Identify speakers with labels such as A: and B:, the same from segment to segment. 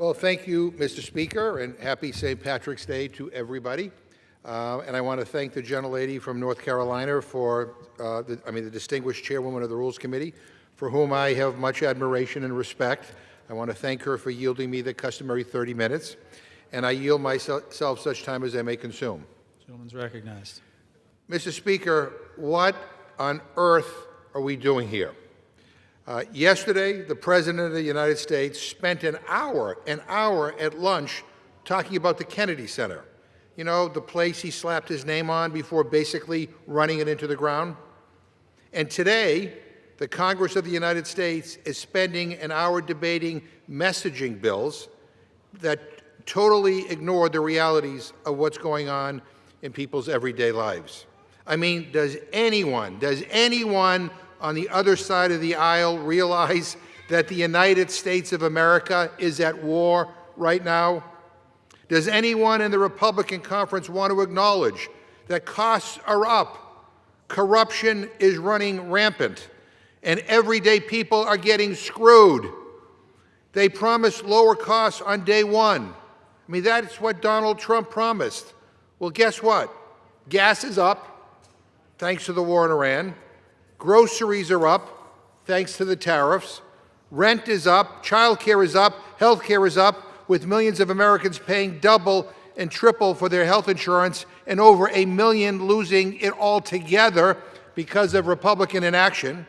A: Well, thank you, Mr. Speaker, and happy St. Patrick's Day to everybody. And I want to thank the gentlelady from North Carolina for, the distinguished chairwoman of the Rules Committee, for whom I have much admiration and respect. I want to thank her for yielding me the customary 30 minutes, and I yield myself such time as I may consume.
B: The gentleman's recognized.
A: Mr. Speaker, what on earth are we doing here? Yesterday, the President of the United States spent an hour at lunch talking about the Kennedy Center. You know, the place he slapped his name on before basically running it into the ground. And today, the Congress of the United States is spending an hour debating messaging bills that totally ignore the realities of what's going on in people's everyday lives. I mean, does anyone on the other side of the aisle realize that the United States of America is at war right now? Does anyone in the Republican conference want to acknowledge that costs are up, corruption is running rampant, and everyday people are getting screwed? They promised lower costs on day one. I mean, that's what Donald Trump promised. Well, guess what? Gas is up, thanks to the war in Iran. Groceries are up, thanks to the tariffs. Rent is up, child care is up, health care is up, with millions of Americans paying double and triple for their health insurance and over 1 million losing it altogether because of Republican inaction.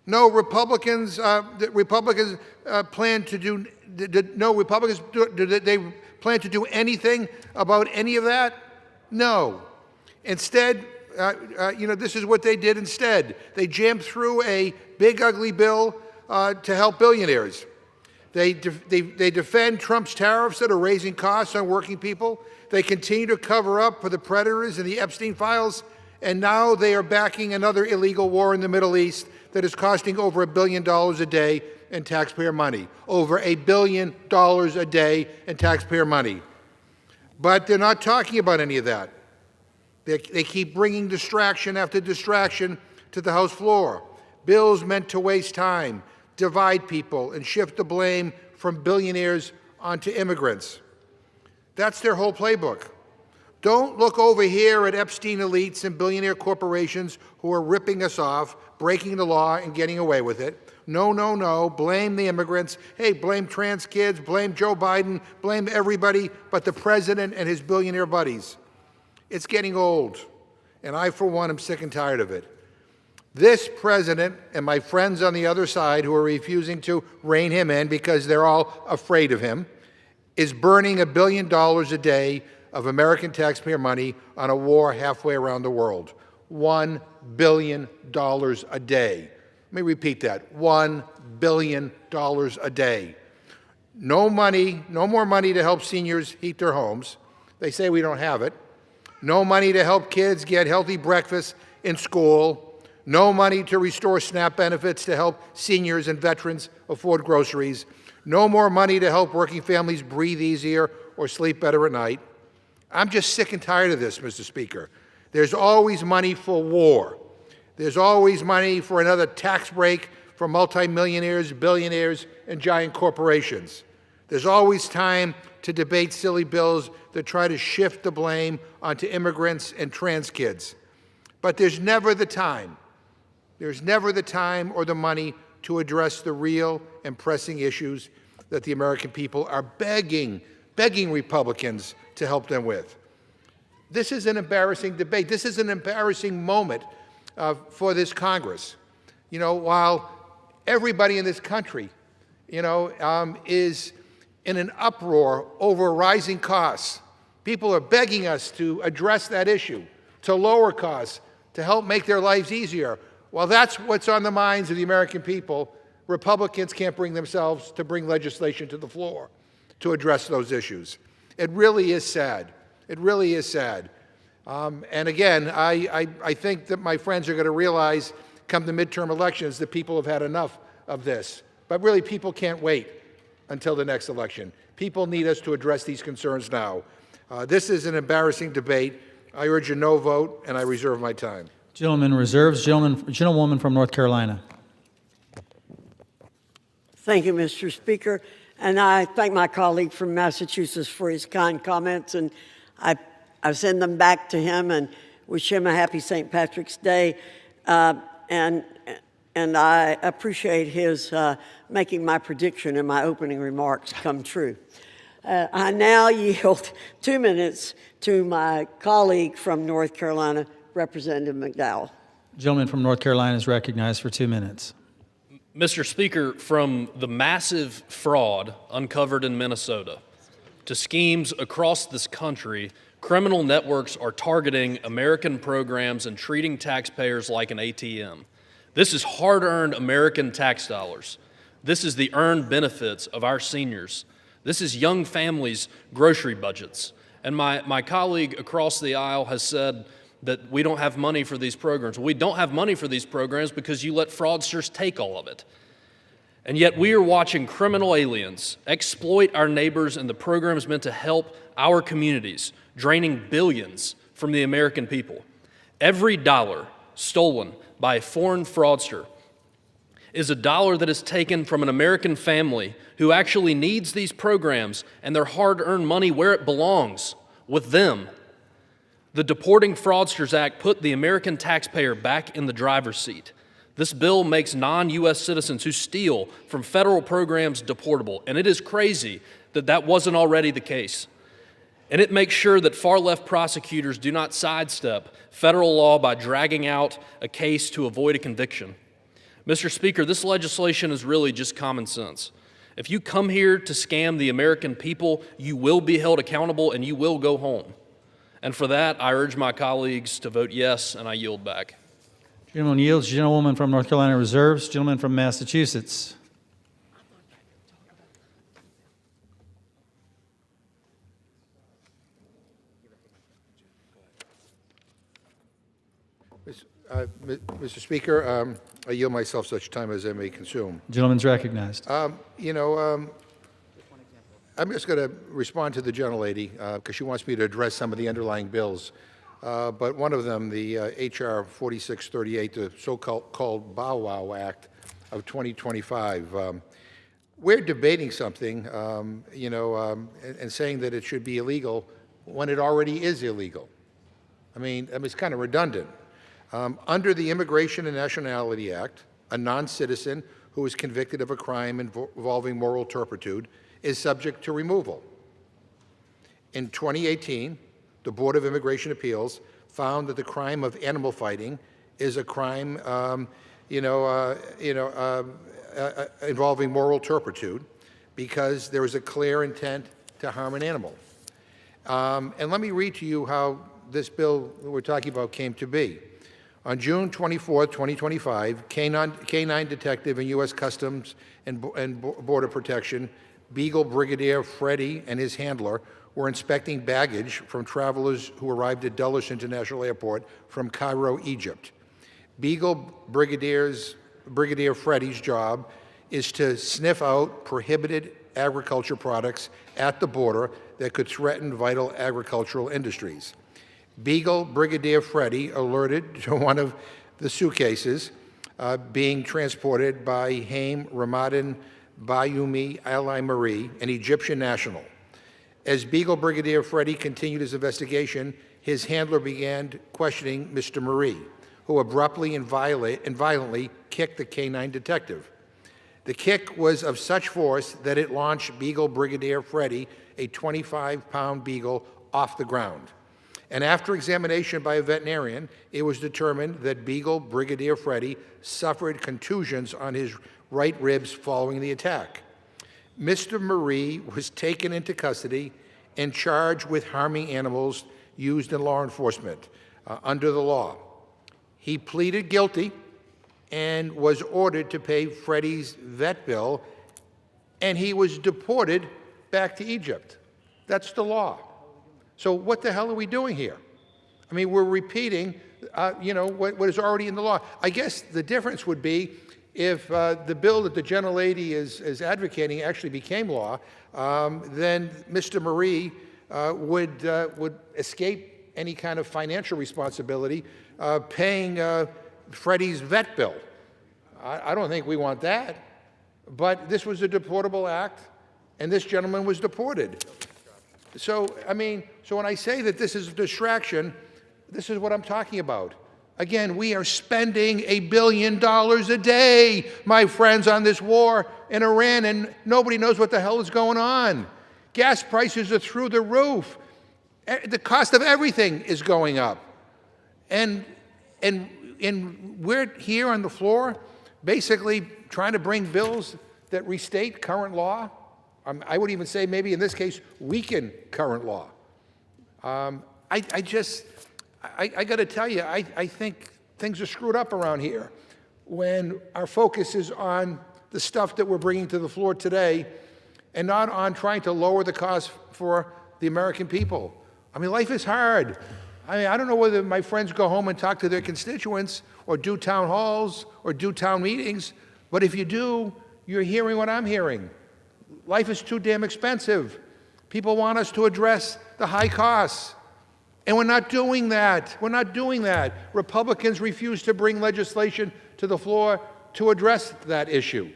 A: No, Republicans plan to do. No, Republicans do they plan to do anything about any of that? No. Instead, this is what they did instead. They jammed through a big, ugly bill to help billionaires. They defend Trump's tariffs that are raising costs on working people. They continue to cover up for the predators in the Epstein files, and now they are backing another illegal war in the Middle East that is costing over $1 billion a day in taxpayer money. Over $1 billion a day in taxpayer money. But they're not talking about any of that. They keep bringing distraction after distraction to the House floor. Bills meant to waste time, divide people, and shift the blame from billionaires onto immigrants. That's their whole playbook. Don't look over here at Epstein elites and billionaire corporations who are ripping us off, breaking the law, and getting away with it. No, no, no. Blame the immigrants. Hey, blame trans kids, blame Joe Biden, blame everybody but the president and his billionaire buddies. It's getting old, and I, for one, am sick and tired of it. This president and my friends on the other side who are refusing to rein him in because they're all afraid of him is burning $1 billion a day of American taxpayer money on a war halfway around the world. $1 billion a day. Let me repeat that. $1 billion a day. No money, no more money to help seniors heat their homes. They say we don't have it. No money to help kids get healthy breakfast in school. No money to restore SNAP benefits to help seniors and veterans afford groceries. No more money to help working families breathe easier or sleep better at night. I'm just sick and tired of this, Mr. Speaker. There's always money for war. There's always money for another tax break for multimillionaires, billionaires, and giant corporations. There's always time to debate silly bills that try to shift the blame onto immigrants and trans kids. But there's never the time. There's never the time or the money to address the real and pressing issues that the American people are begging Republicans to help them with. This is an embarrassing debate. This is an embarrassing moment for this Congress. You know, while everybody in this country, is in an uproar over rising costs, people are begging us to address that issue, to lower costs, to help make their lives easier. Well, that's what's on the minds of the American people. Republicans can't bring themselves to bring legislation to the floor to address those issues. It really is sad. It really is sad. And again, I think that my friends are going to realize come the midterm elections that people have had enough of this. But really, people can't wait until the next election. People need us to address these concerns now. This is an embarrassing debate. I urge a no vote, and I reserve my time.
B: Gentleman reserves. Gentlewoman from North Carolina.
C: Thank you, Mr. Speaker. And I thank my colleague from Massachusetts for his kind comments, and I send them back to him and wish him a happy St. Patrick's Day. And I appreciate his making my prediction in my opening remarks come true. I now yield 2 minutes to my colleague from North Carolina, Representative McDowell.
B: Gentleman from North Carolina is recognized for 2 minutes.
D: Mr. Speaker, from the massive fraud uncovered in Minnesota to schemes across this country, criminal networks are targeting American programs and treating taxpayers like an ATM. This is hard-earned American tax dollars. This is the earned benefits of our seniors. This is young families' grocery budgets. And my colleague across the aisle has said that we don't have money for these programs. We don't have money for these programs because you let fraudsters take all of it. And yet we are watching criminal aliens exploit our neighbors and the programs meant to help our communities, draining billions from the American people. Every dollar stolen by a foreign fraudster is a dollar that is taken from an American family who actually needs these programs and their hard-earned money where it belongs, with them. The Deporting Fraudsters Act put the American taxpayer back in the driver's seat. This bill makes non-U.S. citizens who steal from federal programs deportable, and it is crazy that that wasn't already the case. And it makes sure that far-left prosecutors do not sidestep federal law by dragging out a case to avoid a conviction. Mr. Speaker, this legislation is really just common sense. If you come here to scam the American people, you will be held accountable and you will go home. And for that, I urge my colleagues to vote yes, and I yield back.
B: Gentleman yields. Gentlewoman from North Carolina reserves. Gentleman from Massachusetts.
A: Mr. Speaker, I yield myself such time as I may consume.
B: Gentleman's recognized.
A: I'm just going to respond to the gentlelady because she wants me to address some of the underlying bills. But one of them, the H.R. 4638, the so-called Bow Wow Act of 2025, we're debating something, and saying that it should be illegal when it already is illegal. I mean it's kind of redundant. Under the Immigration and Nationality Act, a non-citizen who is convicted of a crime involving moral turpitude is subject to removal. In 2018, the Board of Immigration Appeals found that the crime of animal fighting is a crime, involving moral turpitude because there is a clear intent to harm an animal. And let me read to you how this bill that we're talking about came to be. On June 24, 2025, K-9 detective in U.S. Customs and Border Protection, Beagle Brigadier Freddie and his handler were inspecting baggage from travelers who arrived at Dulles International Airport from Cairo, Egypt. Beagle Brigadier Freddie's job is to sniff out prohibited agriculture products at the border that could threaten vital agricultural industries. Beagle Brigadier Freddie alerted to one of the suitcases being transported by Haim Ramadan Bayoumi Ali Marie, an Egyptian national. As Beagle Brigadier Freddie continued his investigation, his handler began questioning Mr. Marie, who abruptly and violently kicked the K-9 detective. The kick was of such force that it launched Beagle Brigadier Freddie, a 25-pound beagle, off the ground. And after examination by a veterinarian, it was determined that Beagle Brigadier Freddie suffered contusions on his right ribs following the attack. Mr. Marie was taken into custody and charged with harming animals used in law enforcement under the law. He pleaded guilty and was ordered to pay Freddie's vet bill, and he was deported back to Egypt. That's the law. So what the hell are we doing here? I mean, we're repeating, what is already in the law. I guess the difference would be if the bill that the gentlelady is advocating actually became law, then Mr. Marie would escape any kind of financial responsibility paying Freddie's vet bill. I don't think we want that. But this was a deportable act. and this gentleman was deported. So, I mean, so when I say that this is a distraction, this is what I'm talking about. Again, we are spending $1 billion a day, my friends, on this war in Iran, and nobody knows what the hell is going on. Gas prices are through the roof. The cost of everything is going up. And we're here on the floor basically trying to bring bills that restate current law. I would even say maybe in this case, weaken current law. I got to tell you, I think things are screwed up around here when our focus is on the stuff that we're bringing to the floor today and not on trying to lower the cost for the American people. I mean, life is hard. I mean, I don't know whether my friends go home and talk to their constituents or do town halls or do town meetings, but if you do, you're hearing what I'm hearing. Life is too damn expensive. People want us to address the high costs. And we're not doing that. We're not doing that. Republicans refuse to bring legislation to the floor to address that issue.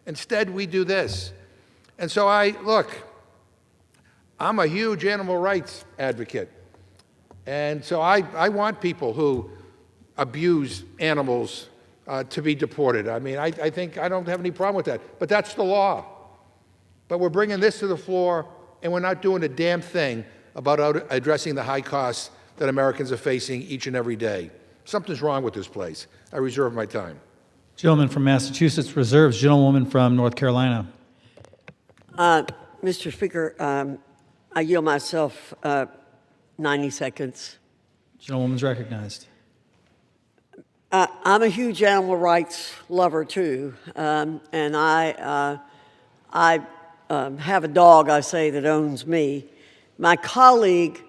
A: Instead, we do this. And so I'm a huge animal rights advocate. And so I want people who abuse animals to be deported. I mean, I think I don't have any problem with that. But that's the law. But we're bringing this to the floor, and we're not doing a damn thing about addressing the high costs that Americans are facing each and every day. Something's wrong with this place. I reserve my time.
B: Gentleman from Massachusetts reserves. Gentlewoman from North Carolina.
C: Mr. Speaker, I yield myself 90 seconds.
B: Gentlewoman's recognized.
C: I'm a huge animal rights lover, too, and I have a dog, I say, that owns me. My colleague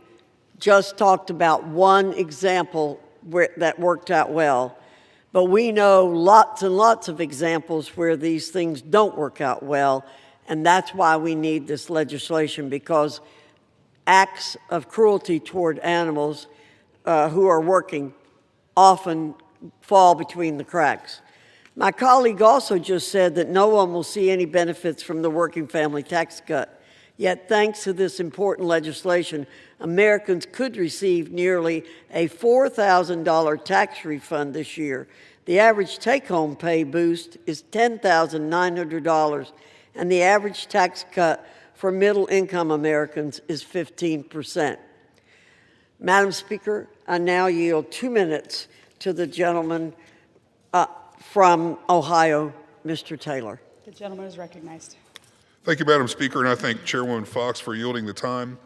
C: just talked about one example that worked out well, but we know lots and lots of examples where these things don't work out well, and that's why we need this legislation, because acts of cruelty toward animals who are working often fall between the cracks. My colleague also just said that no one will see any benefits from the working family tax cut. Yet, thanks to this important legislation, Americans could receive nearly a $4,000 tax refund this year. The average take-home pay boost is $10,900, and the average tax cut for middle-income Americans is 15%. Madam Speaker, I now yield 2 minutes to the gentleman from Ohio, Mr. Taylor.
E: The gentleman is recognized.
F: Thank you, Madam Speaker, and I thank Chairwoman Fox for yielding the time.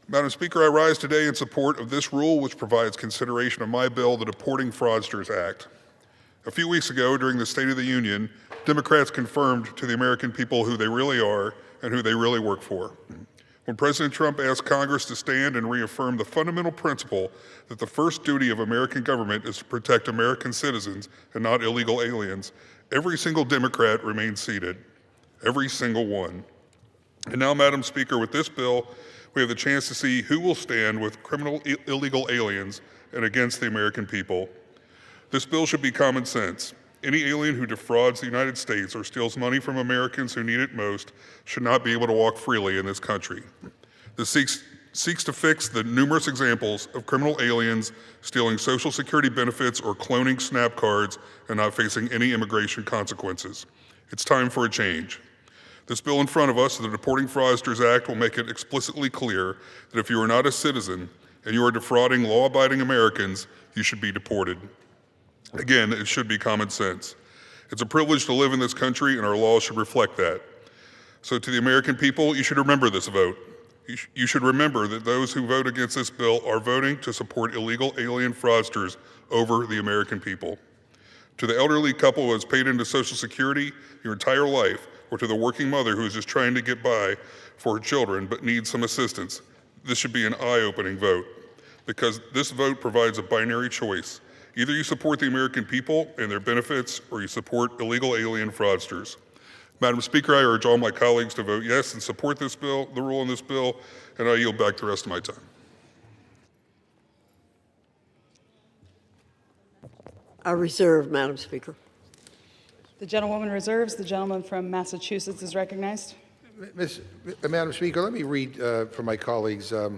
F: Madam Speaker, I rise today in support of this rule, which provides consideration of my bill, the Deporting Fraudsters Act. A few weeks ago, during the State of the Union, Democrats confirmed to the American people who they really are and who they really work for. When President Trump asked Congress to stand and reaffirm the fundamental principle that the first duty of American government is to protect American citizens and not illegal aliens, every single Democrat remained seated. Every single one. And now, Madam Speaker, with this bill, we have the chance to see who will stand with criminal illegal aliens and against the American people. This bill should be common sense. Any alien who defrauds the United States or steals money from Americans who need it most should not be able to walk freely in this country. This seeks to fix the numerous examples of criminal aliens stealing Social Security benefits or cloning SNAP cards and not facing any immigration consequences. It's time for a change. This bill in front of us, the Deporting Fraudsters Act, will make it explicitly clear that if you are not a citizen and you are defrauding law-abiding Americans, you should be deported. Again, it should be common sense. It's a privilege to live in this country, and our laws should reflect that. So to the American people, you should remember this vote. You should remember that those who vote against this bill are voting to support illegal alien fraudsters over the American people. To the elderly couple who has paid into Social Security your entire life, or to the working mother who is just trying to get by for her children but needs some assistance, this should be an eye-opening vote, because this vote provides a binary choice. Either you support the American people and their benefits, or you support illegal alien fraudsters. Madam Speaker, I urge all my colleagues to vote yes and support this bill, the rule in this bill, and I yield back the rest of my time.
C: I reserve, Madam Speaker.
E: The gentlewoman reserves. The gentleman from Massachusetts is recognized.
A: Madam Speaker, let me read for my colleagues a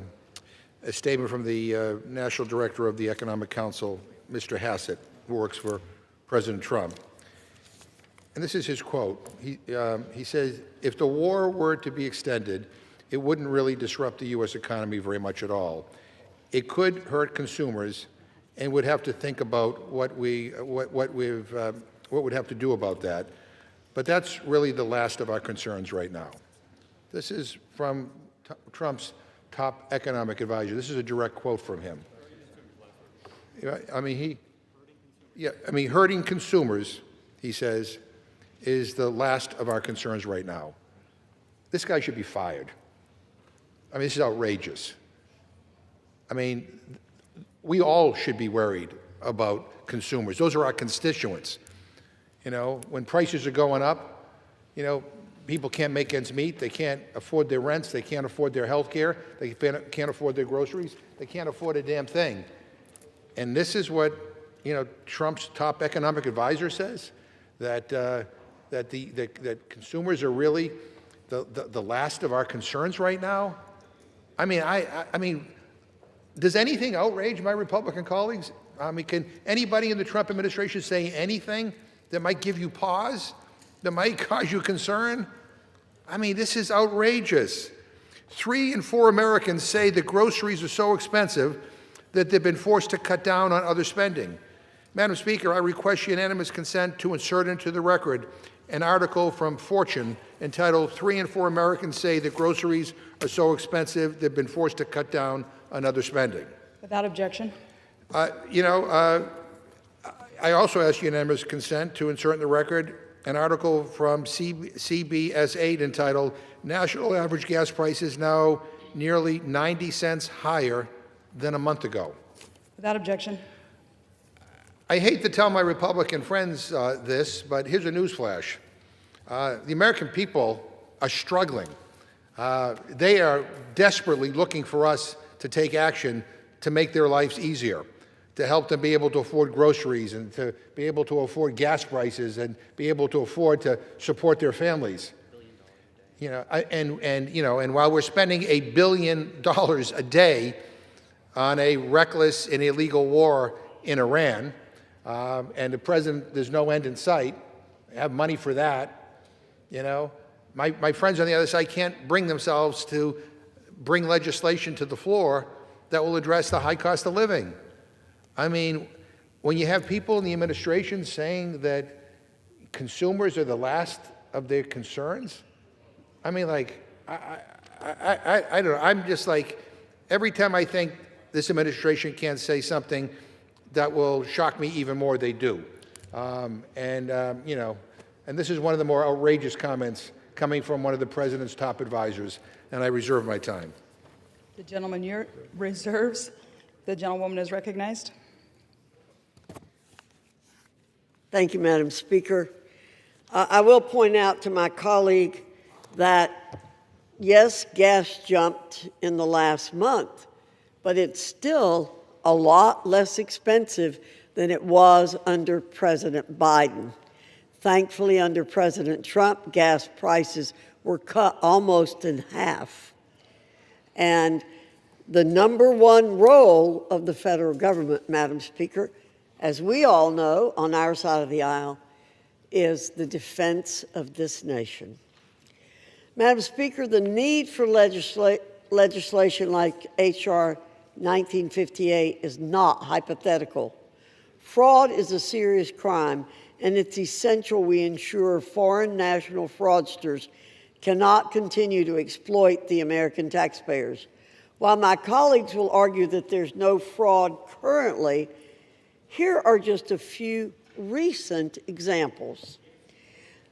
A: statement from the National Director of the Economic Council, Mr. Hassett, who works for President Trump. And this is his quote. He says, if the war were to be extended, it wouldn't really disrupt the U.S. economy very much at all. It could hurt consumers, and would have to think about what would have to do about that. But that's really the last of our concerns right now. This is from Trump's top economic advisor. This is a direct quote from him. I mean, hurting consumers, he says, is the last of our concerns right now. This guy should be fired. I mean, this is outrageous. I mean, we all should be worried about consumers. Those are our constituents. You know, when prices are going up, you know, people can't make ends meet. They can't afford their rents. They can't afford their health care. They can't afford their groceries. They can't afford a damn thing. And this is what, you know, Trump's top economic advisor says, that that consumers are really the last of our concerns right now. I mean, I mean, does anything outrage my Republican colleagues? I mean, can anybody in the Trump administration say anything that might give you pause, that might cause you concern? I mean, this is outrageous. 3 in 4 Americans say that groceries are so expensive that they've been forced to cut down on other spending. Madam Speaker, I request unanimous consent to insert into the record an article from Fortune entitled 3 in 4 Americans say that groceries are so expensive they've been forced to cut down on other spending.
E: Without objection.
A: I also ask unanimous consent to insert in the record an article from CBS 8 entitled National Average Gas Prices Now Nearly 90 Cents Higher Than a Month Ago.
E: Without objection.
A: I hate to tell my Republican friends this, but here's a newsflash. The American people are struggling. They are desperately looking for us to take action to make their lives easier, to help them be able to afford groceries and to be able to afford gas prices and be able to afford to support their families. You know, and while we're spending $1 billion a day on a reckless and illegal war in Iran, and the president, there's no end in sight, have money for that, you know. My friends on the other side can't bring themselves to bring legislation to the floor that will address the high cost of living. I mean, when you have people in the administration saying that consumers are the last of their concerns, I mean, like, I don't know. I'm just like, every time I think this administration can't say something that will shock me even more, they do. You know, and this is one of the more outrageous comments coming from one of the president's top advisors, and I reserve my time.
E: The gentleman reserves. The gentlewoman is recognized.
C: Thank you, Madam Speaker. I will point out to my colleague that, yes, gas jumped in the last month, but it's still a lot less expensive than it was under President Biden. Thankfully, under President Trump, gas prices were cut almost in half. And the #1 role of the federal government, Madam Speaker, as we all know on our side of the aisle, is the defense of this nation. Madam Speaker, the need for legislation like H.R. 1958 is not hypothetical. Fraud is a serious crime, and it's essential we ensure foreign national fraudsters cannot continue to exploit the American taxpayers. While my colleagues will argue that there's no fraud currently, here are just a few recent examples.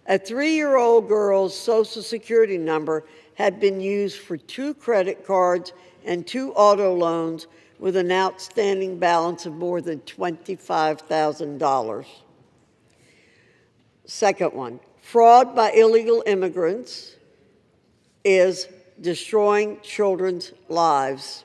C: A 3-year-old girl's Social Security number had been used for 2 credit cards and 2 auto loans with an outstanding balance of more than $25,000. Second one, fraud by illegal immigrants is destroying children's lives.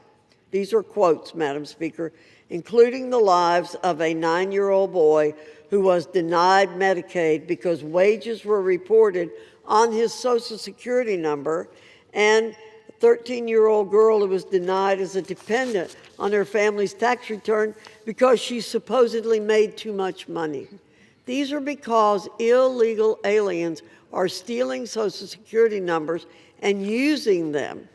C: These are quotes, Madam Speaker, including the lives of a 9-year-old boy who was denied Medicaid because wages were reported on his Social Security number, and a 13-year-old girl who was denied as a dependent on her family's tax return because she supposedly made too much money. These are because illegal aliens are stealing Social Security numbers and using them.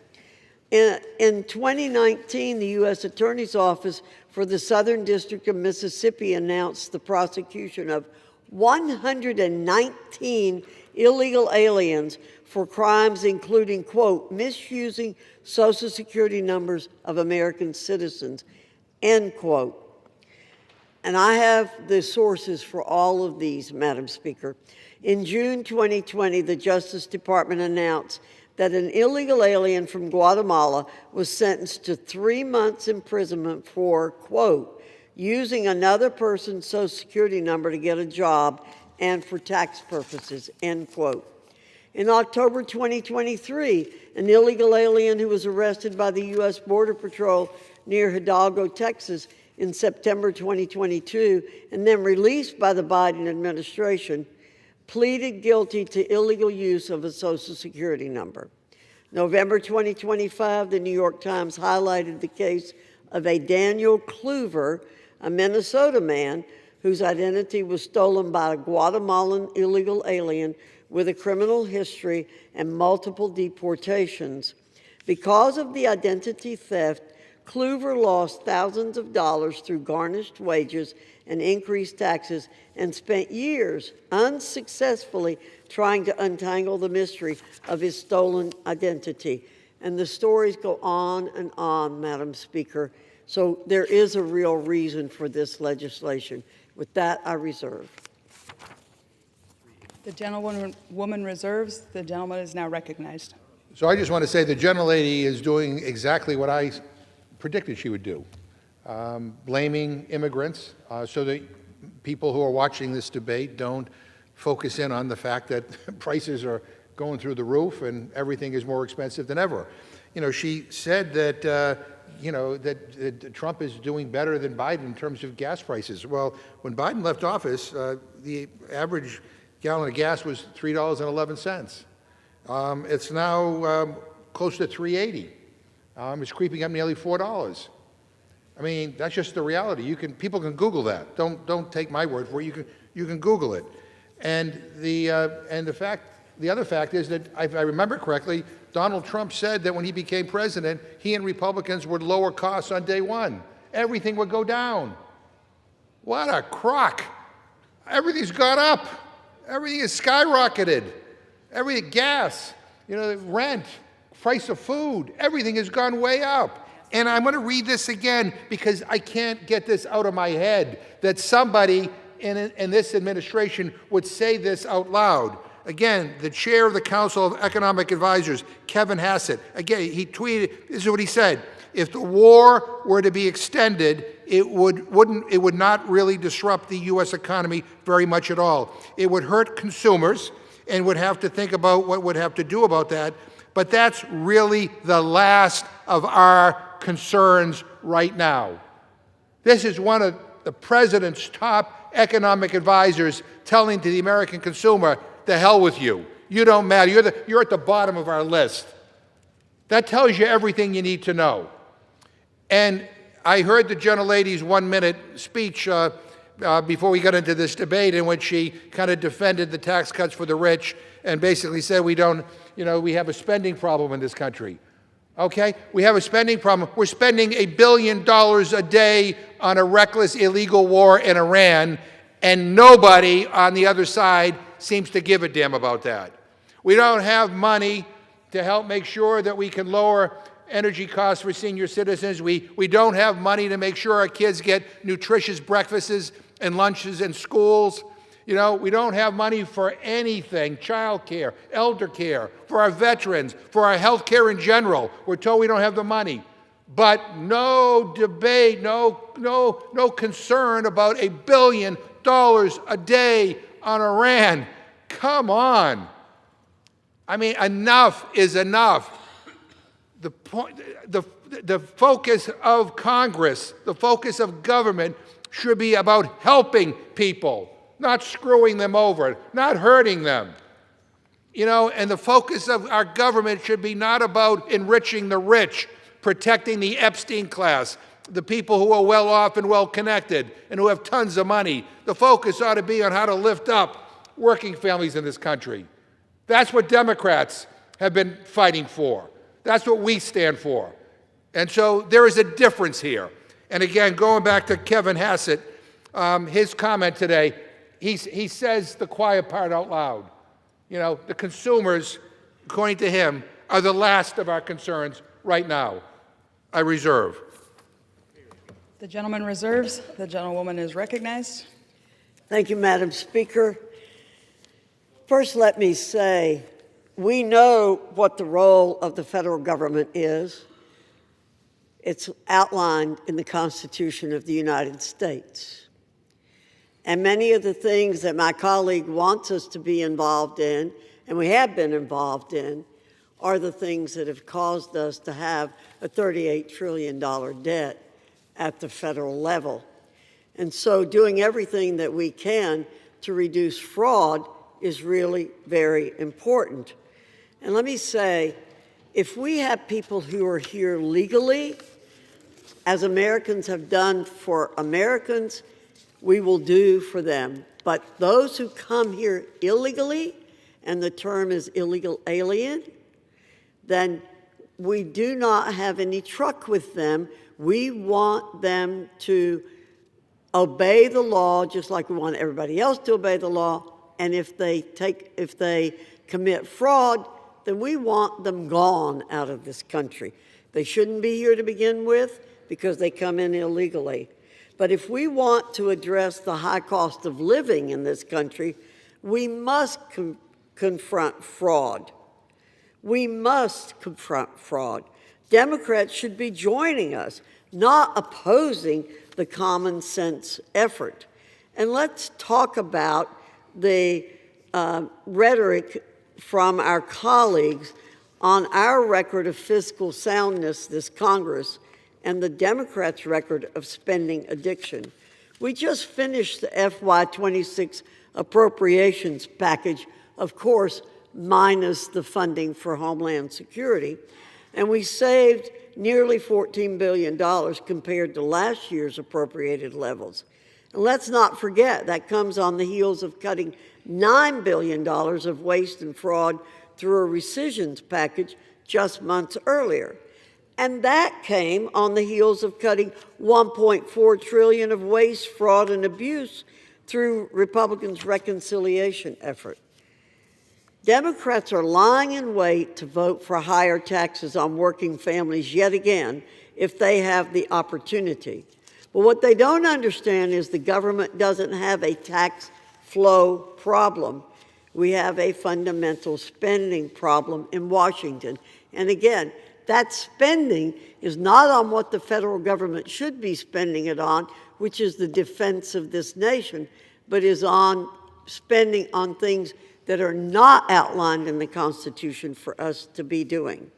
C: In 2019, the U.S. Attorney's Office for the Southern District of Mississippi announced the prosecution of 119 illegal aliens for crimes including, quote, misusing Social Security numbers of American citizens, end quote. And I have the sources for all of these, Madam Speaker. In June 2020, the Justice Department announced that an illegal alien from Guatemala was sentenced to 3 months imprisonment for, quote, using another person's Social Security number to get a job and for tax purposes, end quote. In October 2023, an illegal alien who was arrested by the U.S. Border Patrol near Hidalgo, Texas in September 2022, and then released by the Biden administration, pleaded guilty to illegal use of a Social Security number. November 2025, the New York Times highlighted the case of a Daniel Kluver, a Minnesota man whose identity was stolen by a Guatemalan illegal alien with a criminal history and multiple deportations. Because of the identity theft, Kluver lost thousands of dollars through garnished wages and increased taxes, and spent years unsuccessfully trying to untangle the mystery of his stolen identity. And the stories go on and on, Madam Speaker. So there is a real reason for this legislation. With that, I reserve.
E: The gentlewoman reserves. The gentleman is now recognized.
A: So I just want to say the gentlelady is doing exactly what I predicted she would do, blaming immigrants so that people who are watching this debate don't focus in on the fact that prices are going through the roof and everything is more expensive than ever. You know, she said that, that Trump is doing better than Biden in terms of gas prices. Well, when Biden left office, the average gallon of gas was $3.11. It's now close to $3.80. It's creeping up nearly $4. I mean, that's just the reality. People can Google that. Don't take my word for it. You can Google it. And the other fact is that, if I remember correctly, Donald Trump said that when he became president, he and Republicans would lower costs on day one. Everything would go down. What a crock! Everything's gone up. Everything is skyrocketed. Everything, gas, rent, price of food, everything has gone way up. And I'm going to read this again because I can't get this out of my head, that somebody in this administration would say this out loud. Again, the chair of the Council of Economic Advisors, Kevin Hassett, again, he tweeted, this is what he said: if the war were to be extended, it would not really disrupt the U.S. economy very much at all. It would hurt consumers and would have to think about what would have to do about that. But that's really the last of our concerns right now. This is one of the president's top economic advisors telling to the American consumer, the hell with you. You don't matter. You're at the bottom of our list. That tells you everything you need to know. And I heard the gentlelady's 1-minute speech before we got into this debate, in which she kind of defended the tax cuts for the rich and basically said we have a spending problem in this country. Okay? We have a spending problem. We're spending $1 billion a day on a reckless, illegal war in Iran, and nobody on the other side seems to give a damn about that. We don't have money to help make sure that we can lower energy costs for senior citizens. We don't have money to make sure our kids get nutritious breakfasts and lunches in schools. We don't have money for anything: child care, elder care, for our veterans, for our health care in general. We're told we don't have the money. But no debate, no concern about $1 billion a day on Iran. Come on. I mean, enough is enough. The focus of Congress, the focus of government should be about helping people, not screwing them over, not hurting them. You know, and the focus of our government should be not about enriching the rich, protecting the Epstein class, the people who are well off and well connected and who have tons of money. The focus ought to be on how to lift up working families in this country. That's what Democrats have been fighting for. That's what we stand for. And so there is a difference here. And again, going back to Kevin Hassett, his comment today, he says the quiet part out loud. You know, the consumers, according to him, are the last of our concerns right now. I reserve.
E: The gentleman reserves. The gentlewoman is recognized.
C: Thank you, Madam Speaker. First, let me say, we know what the role of the federal government is. It's outlined in the Constitution of the United States. And many of the things that my colleague wants us to be involved in, and we have been involved in, are the things that have caused us to have a $38 trillion debt at the federal level. And so doing everything that we can to reduce fraud is really very important. And let me say, if we have people who are here legally, as Americans have done for Americans, we will do for them. But those who come here illegally, and the term is illegal alien, then we do not have any truck with them. We want them to obey the law just like we want everybody else to obey the law. And if they commit fraud, then we want them gone out of this country. They shouldn't be here to begin with because they come in illegally. But if we want to address the high cost of living in this country, we must confront fraud. We must confront fraud. Democrats should be joining us, not opposing the common sense effort. And let's talk about the rhetoric from our colleagues on our record of fiscal soundness this Congress and the Democrats' record of spending addiction. We just finished the FY26 appropriations package, of course, minus the funding for Homeland Security, and we saved nearly $14 billion compared to last year's appropriated levels. And let's not forget, that comes on the heels of cutting $9 billion of waste and fraud through a rescissions package just months earlier. And that came on the heels of cutting $1.4 trillion of waste, fraud, and abuse through Republicans' reconciliation effort. Democrats are lying in wait to vote for higher taxes on working families yet again if they have the opportunity. But what they don't understand is the government doesn't have a tax flow problem. We have a fundamental spending problem in Washington. And again, that spending is not on what the federal government should be spending it on, which is the defense of this nation, but is on spending on things that are not outlined in the Constitution for us to be doing.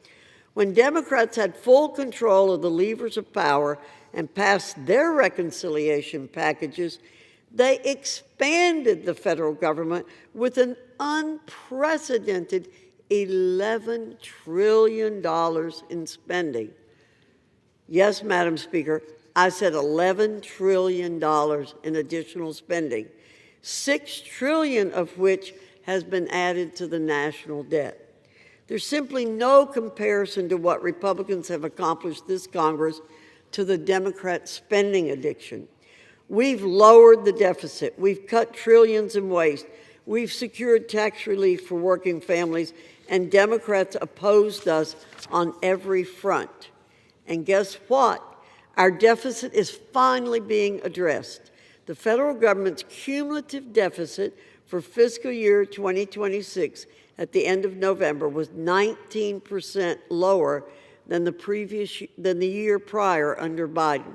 C: When Democrats had full control of the levers of power and passed their reconciliation packages, they expanded the federal government with an unprecedented $11 trillion in spending. Yes, Madam Speaker, I said $11 trillion in additional spending, $6 trillion of which has been added to the national debt. There's simply no comparison to what Republicans have accomplished this Congress to the Democrat spending addiction. We've lowered the deficit. We've cut trillions in waste. We've secured tax relief for working families, and Democrats opposed us on every front. And guess what? Our deficit is finally being addressed. The federal government's cumulative deficit for fiscal year 2026 at the end of November was 19% lower than the year prior under Biden.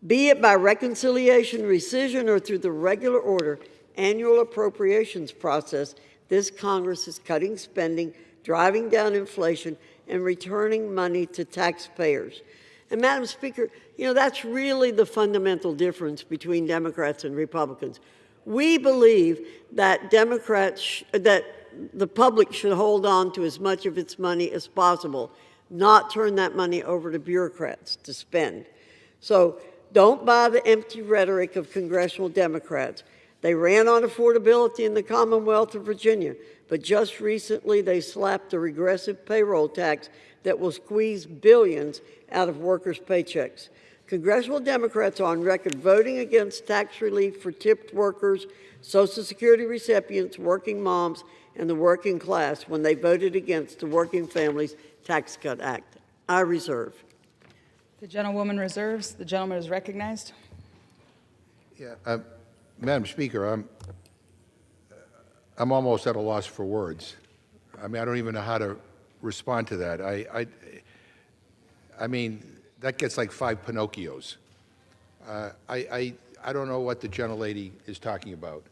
C: Be it by reconciliation, rescission, or through the regular order annual appropriations process, this Congress is cutting spending, driving down inflation, and returning money to taxpayers. And Madam Speaker, you know, that's really the fundamental difference between Democrats and Republicans. We believe that that the public should hold on to as much of its money as possible, not turn that money over to bureaucrats to spend. So don't buy the empty rhetoric of congressional Democrats. They ran on affordability in the Commonwealth of Virginia, but just recently they slapped a regressive payroll tax that will squeeze billions out of workers' paychecks. Congressional Democrats are on record voting against tax relief for tipped workers, Social Security recipients, working moms, and the working class when they voted against the Working Families Tax Cut Act. I reserve.
E: The gentlewoman reserves. The gentleman is recognized.
A: Yeah, Madam Speaker, I'm almost at a loss for words. I mean, I don't even know how to respond to that. I mean, that gets like 5 Pinocchios. I don't know what the gentlelady is talking about.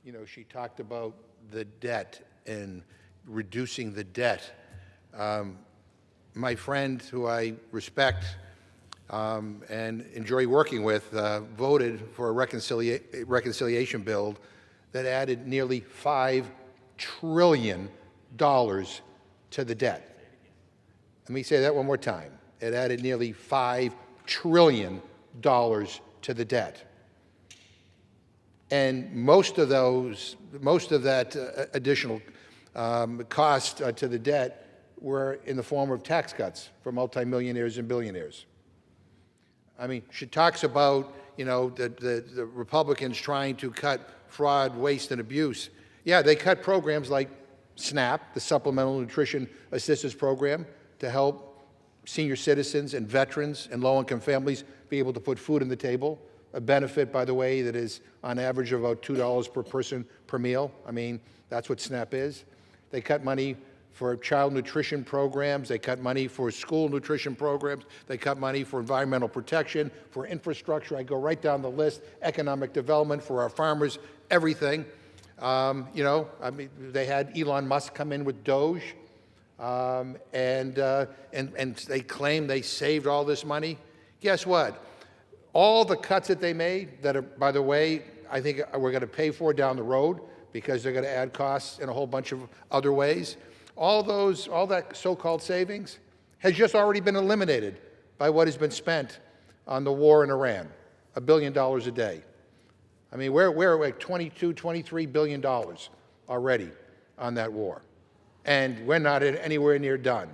A: You know, she talked about the debt and reducing the debt. My friend, who I respect and enjoy working with, voted for a reconciliation bill that added nearly $5 trillion to the debt. Let me say that one more time. It added nearly $5 trillion to the debt. And most of that additional cost to the debt were in the form of tax cuts for multimillionaires and billionaires. I mean, she talks about, you know, the Republicans trying to cut fraud, waste, and abuse. Yeah, they cut programs like SNAP, the Supplemental Nutrition Assistance Program, to help senior citizens and veterans and low-income families be able to put food on the table, a benefit, by the way, that is on average of about $2 per person per meal. I mean, that's what SNAP is. They cut money for child nutrition programs. They cut money for school nutrition programs. They cut money for environmental protection, for infrastructure. I go right down the list, economic development for our farmers, everything. You know, I mean, they had Elon Musk come in with Doge, and they claim they saved all this money. Guess what? All the cuts that they made that are, by the way, I think we're going to pay for down the road because they're going to add costs in a whole bunch of other ways. All that so-called savings has just already been eliminated by what has been spent on the war in Iran, $1 billion a day. I mean, we're like $22–23 billion already on that war, and we're not anywhere near done.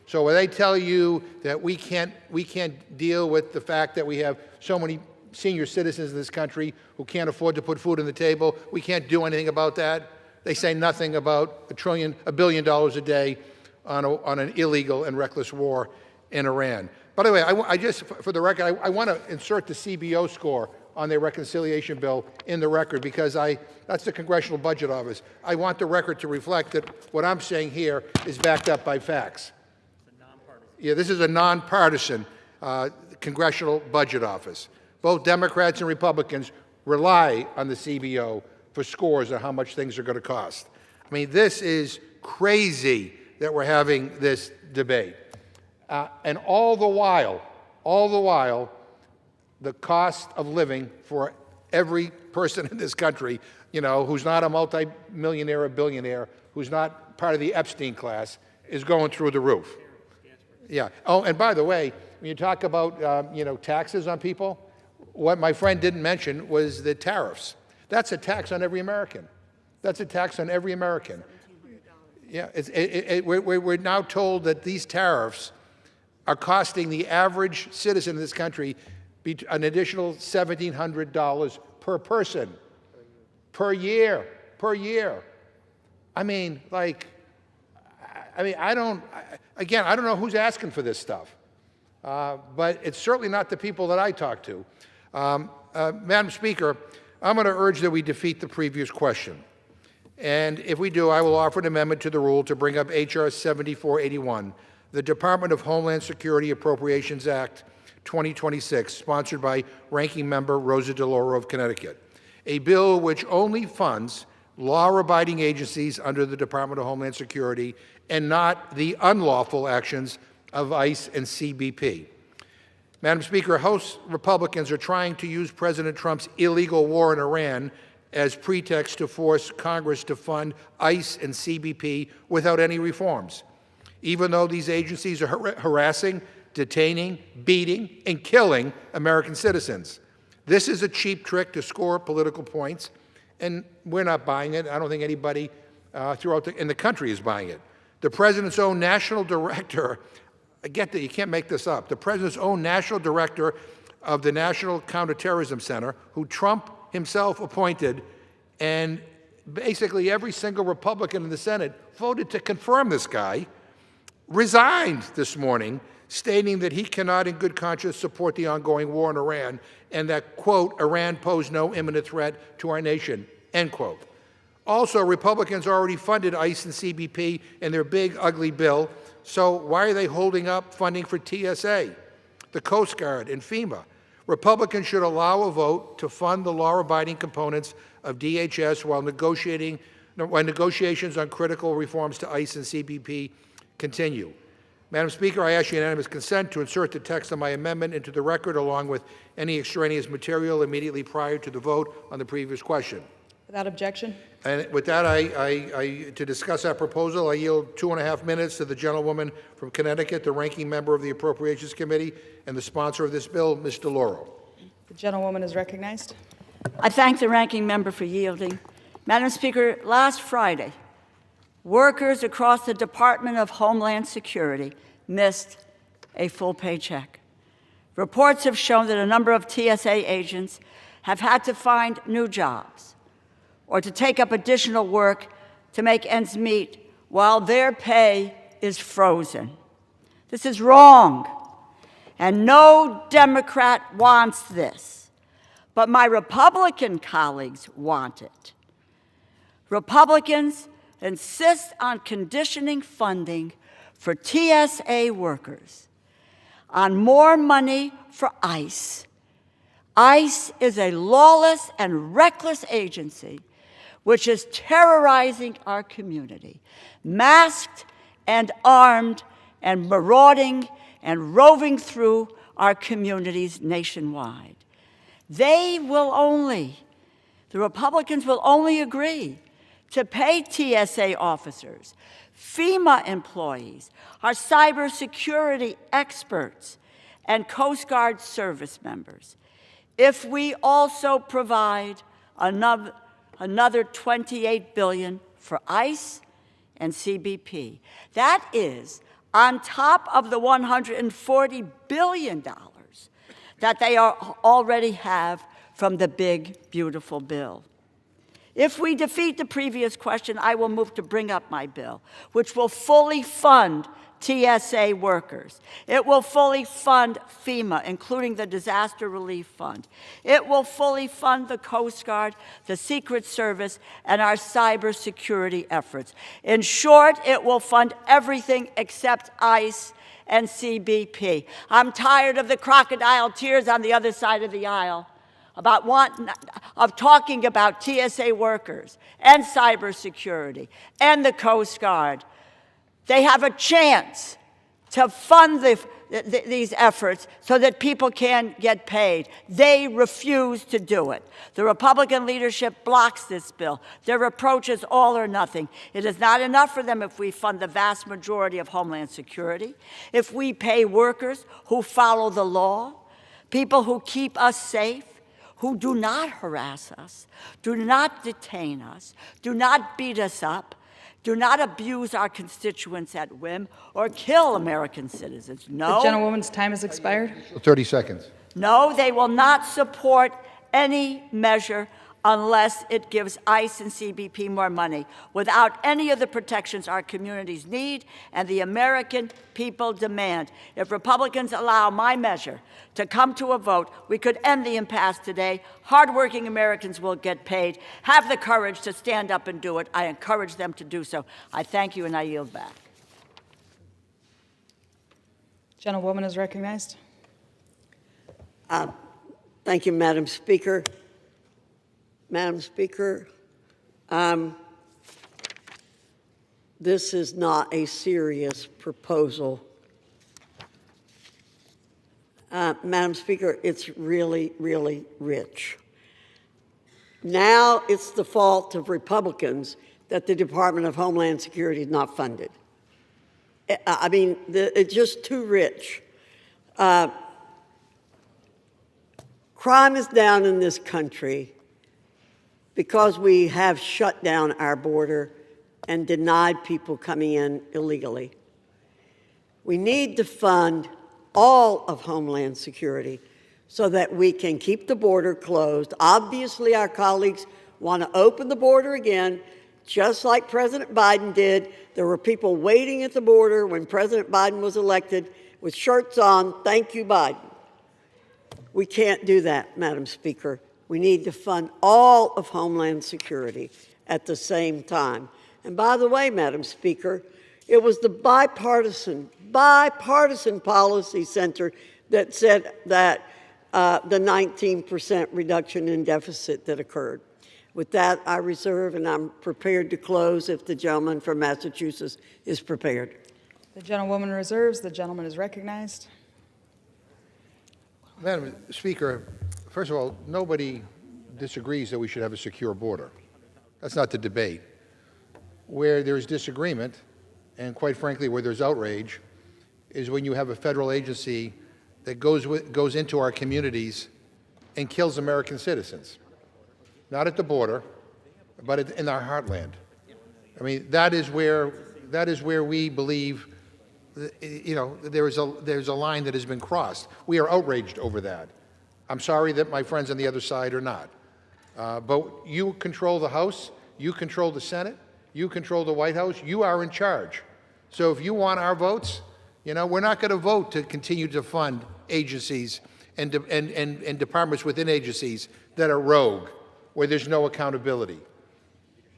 A: So when they tell you that we can't deal with the fact that we have so many senior citizens in this country who can't afford to put food on the table, we can't do anything about that. They say nothing about $1 billion a day on an illegal and reckless war in Iran. By the way, I just, for the record, I want to insert the CBO score on their reconciliation bill in the record because that's the Congressional Budget Office. I want the record to reflect that what I'm saying here is backed up by facts. Yeah, this is a nonpartisan Congressional Budget Office. Both Democrats and Republicans rely on the CBO for scores of how much things are going to cost. I mean, this is crazy that we're having this debate. And all the while, the cost of living for every person in this country, you know, who's not a multimillionaire or billionaire, who's not part of the Epstein class, is going through the roof. Yeah. Oh, and by the way, when you talk about, you know, taxes on people, what my friend didn't mention was the tariffs. That's a tax on every American. That's a tax on every American. Yeah, we're now told that these tariffs are costing the average citizen in this country an additional $1,700 per person, per year. I mean, I don't know who's asking for this stuff, but it's certainly not the people that I talk to. Madam Speaker, I'm going to urge that we defeat the previous question. And if we do, I will offer an amendment to the rule to bring up H.R. 7481, the Department of Homeland Security Appropriations Act 2026, sponsored by Ranking Member Rosa DeLauro of Connecticut, a bill which only funds law-abiding agencies under the Department of Homeland Security and not the unlawful actions of ICE and CBP. Madam Speaker, House Republicans are trying to use President Trump's illegal war in Iran as pretext to force Congress to fund ICE and CBP without any reforms, even though these agencies are harassing, detaining, beating, and killing American citizens. This is a cheap trick to score political points, and we're not buying it. I don't think anybody in the country is buying it. The President's own national director, I get that you can't make this up, the President's own national director of the National Counterterrorism Center, who Trump himself appointed, and basically every single Republican in the Senate voted to confirm this guy, resigned this morning, stating that he cannot in good conscience support the ongoing war in Iran and that, quote, Iran posed no imminent threat to our nation, end quote. Also, Republicans already funded ICE and CBP in their big, ugly bill, so why are they holding up funding for TSA, the Coast Guard, and FEMA? Republicans should allow a vote to fund the law-abiding components of DHS while negotiations on critical reforms to ICE and CBP continue. Madam Speaker, I ask unanimous consent to insert the text of my amendment into the record along with any extraneous material immediately prior to the vote on the previous question.
E: Without objection.
A: And with that, to discuss that proposal, I yield 2.5 minutes to the gentlewoman from Connecticut, the ranking member of the Appropriations Committee and the sponsor of this bill, Ms. DeLauro.
E: The gentlewoman is recognized.
G: I thank the ranking member for yielding. Madam Speaker, last Friday, workers across the Department of Homeland Security missed a full paycheck. Reports have shown that a number of TSA agents have had to find new jobs or to take up additional work to make ends meet while their pay is frozen. This is wrong, and no Democrat wants this, but my Republican colleagues want it. Republicans insist on conditioning funding for TSA workers on more money for ICE. ICE is a lawless and reckless agency which is terrorizing our community, masked and armed and marauding and roving through our communities nationwide. The Republicans will only agree to pay TSA officers, FEMA employees, our cybersecurity experts, and Coast Guard service members if we also provide another $28 billion for ICE and CBP. That is on top of the $140 billion that they already have from the big, beautiful bill. If we defeat the previous question, I will move to bring up my bill, which will fully fund TSA workers. It will fully fund FEMA, including the Disaster Relief Fund. It will fully fund the Coast Guard, the Secret Service, and our cybersecurity efforts. In short, it will fund everything except ICE and CBP. I'm tired of the crocodile tears on the other side of the aisle of talking about TSA workers and cybersecurity and the Coast Guard. They have a chance to fund these efforts so that people can get paid. They refuse to do it. The Republican leadership blocks this bill. Their approach is all or nothing. It is not enough for them if we fund the vast majority of Homeland Security, if we pay workers who follow the law, people who keep us safe, who do not harass us, do not detain us, do not beat us up, do not abuse our constituents at whim or kill American citizens. No.
E: The gentlewoman's time has expired.
A: 30 seconds.
G: No, they will not support any measure unless it gives ICE and CBP more money, without any of the protections our communities need and the American people demand. If Republicans allow my measure to come to a vote, we could end the impasse today. Hardworking Americans will get paid. Have the courage to stand up and do it. I encourage them to do so. I thank you, and I yield back.
E: Gentlewoman is recognized.
C: Thank you, Madam Speaker. Madam Speaker, this is not a serious proposal. Madam Speaker, it's really, really rich. Now it's the fault of Republicans that the Department of Homeland Security is not funded. I mean, it's just too rich. Crime is down in this country because we have shut down our border and denied people coming in illegally. We need to fund all of Homeland Security so that we can keep the border closed. Obviously, our colleagues want to open the border again, just like President Biden did. There were people waiting at the border when President Biden was elected with shirts on, "Thank you, Biden." We can't do that, Madam Speaker. We need to fund all of Homeland Security at the same time. And by the way, Madam Speaker, it was the bipartisan policy center that said that the 19% reduction in deficit that occurred. With that, I reserve, and I'm prepared to close if the gentleman from Massachusetts is prepared.
E: The gentlewoman reserves. The gentleman is recognized.
A: Madam Speaker, first of all, nobody disagrees that we should have a secure border. That's not the debate. Where there's disagreement, and quite frankly, where there's outrage, is when you have a federal agency that goes into our communities and kills American citizens. Not at the border, but in our heartland. I mean, that is where we believe, you know, there's a line that has been crossed. We are outraged over that. I'm sorry that my friends on the other side are not. But you control the House, you control the Senate, you control the White House, you are in charge. So if you want our votes, you know, we're not going to vote to continue to fund agencies and departments within agencies that are rogue, where there's no accountability,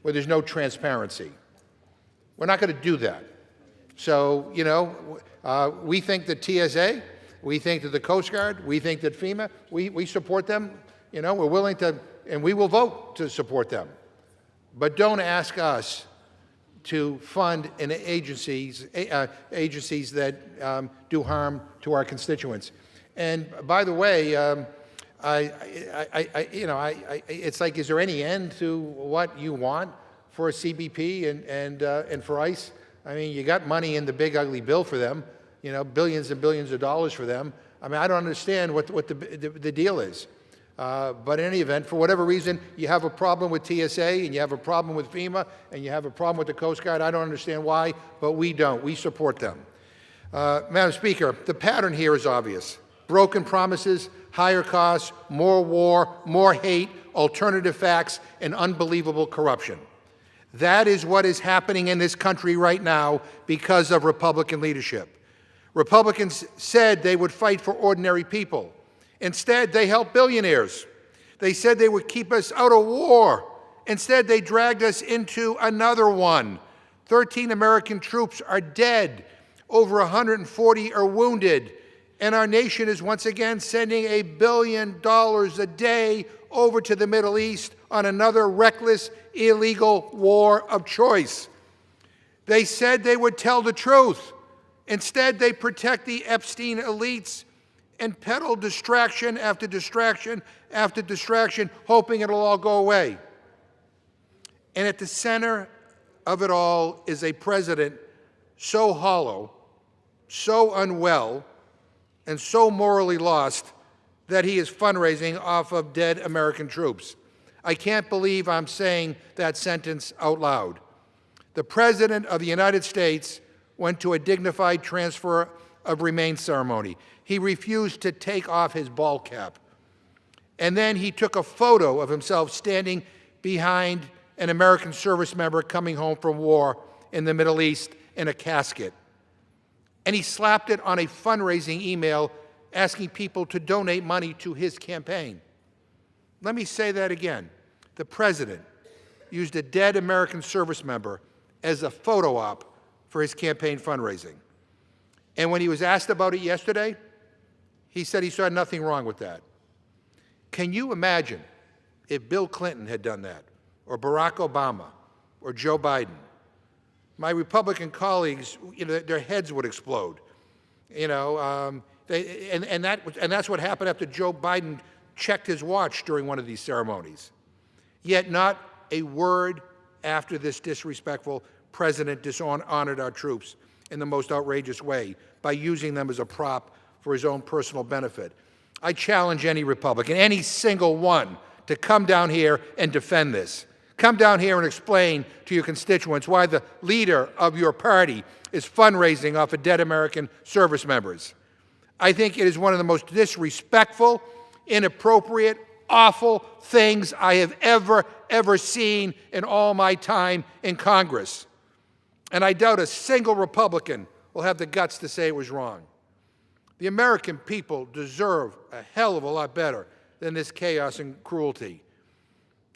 A: where there's no transparency. We're not going to do that. So, you know, we think that TSA, we think that the Coast Guard, we think that FEMA, we support them. You know, we're willing to, and we will vote to support them. But don't ask us to fund agencies that do harm to our constituents. And by the way, it's like, is there any end to what you want for a CBP and for ICE? I mean, you got money in the big ugly bill for them, you know, billions and billions of dollars for them. I mean, I don't understand what the deal is. But in any event, for whatever reason, you have a problem with TSA and you have a problem with FEMA and you have a problem with the Coast Guard. I don't understand why, but we don't. We support them. Madam Speaker, the pattern here is obvious. Broken promises, higher costs, more war, more hate, alternative facts, and unbelievable corruption. That is what is happening in this country right now because of Republican leadership. Republicans said they would fight for ordinary people. Instead, they helped billionaires. They said they would keep us out of war. Instead, they dragged us into another one. 13 American troops are dead. Over 140 are wounded. And our nation is once again sending $1 billion a day over to the Middle East on another reckless, illegal war of choice. They said they would tell the truth. Instead, they protect the Epstein elites and peddle distraction after distraction after distraction, hoping it'll all go away. And at the center of it all is a president so hollow, so unwell, and so morally lost that he is fundraising off of dead American troops. I can't believe I'm saying that sentence out loud. The President of the United States went to a dignified transfer of remains ceremony. He refused to take off his ball cap. And then he took a photo of himself standing behind an American service member coming home from war in the Middle East in a casket. And he slapped it on a fundraising email asking people to donate money to his campaign. Let me say that again. The President used a dead American service member as a photo op for his campaign fundraising. And when he was asked about it yesterday, he said he saw nothing wrong with that. Can you imagine if Bill Clinton had done that, or Barack Obama, or Joe Biden? My Republican colleagues, you know, their heads would explode. You know, And that's what happened after Joe Biden checked his watch during one of these ceremonies. Yet not a word after this disrespectful president dishonored our troops in the most outrageous way by using them as a prop for his own personal benefit. I challenge any Republican, any single one, to come down here and defend this. Come down here and explain to your constituents why the leader of your party is fundraising off of dead American service members. I think it is one of the most disrespectful, inappropriate, awful things I have ever seen in all my time in Congress. And I doubt a single Republican will have the guts to say it was wrong. The American people deserve a hell of a lot better than this chaos and cruelty.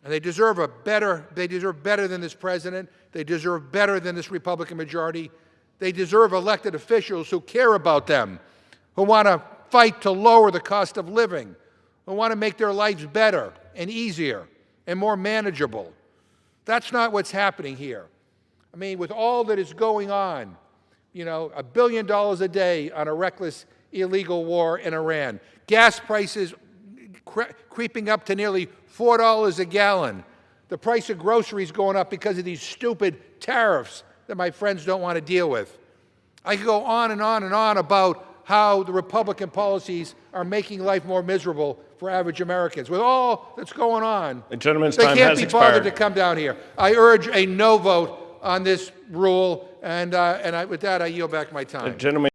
A: And they deserve better than this president. They deserve better than this Republican majority. They deserve elected officials who care about them, who want to fight to lower the cost of living, who want to make their lives better and easier and more manageable. That's not what's happening here. I mean, with all that is going on, you know, $1 billion a day on a reckless, illegal war in Iran, gas prices creeping up to nearly $4 a gallon, the price of groceries going up because of these stupid tariffs that my friends don't want to deal with. I could go on and on and on about how the Republican policies are making life more miserable for average Americans. With all that's going on,
H: the gentleman's
A: they
H: time
A: can't
H: has
A: be
H: expired.
A: bothered to come down here. I urge a no vote on this rule, and with that, I yield back my time.
H: The gentleman